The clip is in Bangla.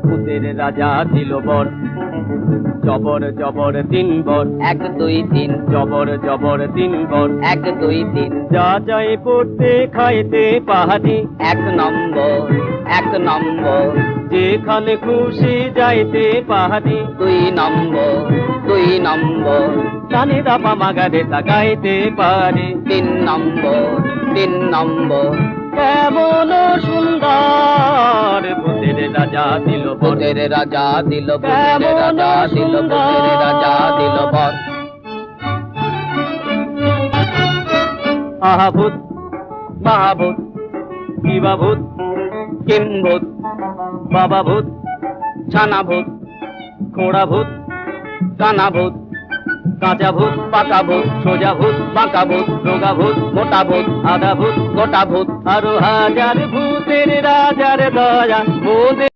ভূতের রাজা দিল বর, জবর জবর 3 বর, 1 2 3, জবর জবর 3 বর। 1 2 3, যা যাই পড়তে খাইতে পাহাড়ি, 1 নম্বর 1 নম্বর, যেখানে খুশি যাইতে পাহাড়ি। 2 নম্বর 2 নম্বর, কানে দাপা মাগারে তাকাইতে পারি। 3 নম্বর 3 নম্বর, কেমন সুন্দর ভূতের রাজা দিল বর, ভূতের রাজা দিল, ভূতের রাজা দিল, ভূতের রাজা দিল বর। আহা ভূত মহাভূত, কিবা ভূত, কিম ভূত, বাবা ভূত, ছানা ভূত, খোড়া ভূত, কানা ভূত, কাঁচা ভূত, পাকা ভূত, সোজা ভূত, বাঁকা ভূত, রোগা ভূত, মোটা ভূত, আধা ভূত, গোটা ভূত। আরো হাজার ভূতের রাজার দয়া মোদের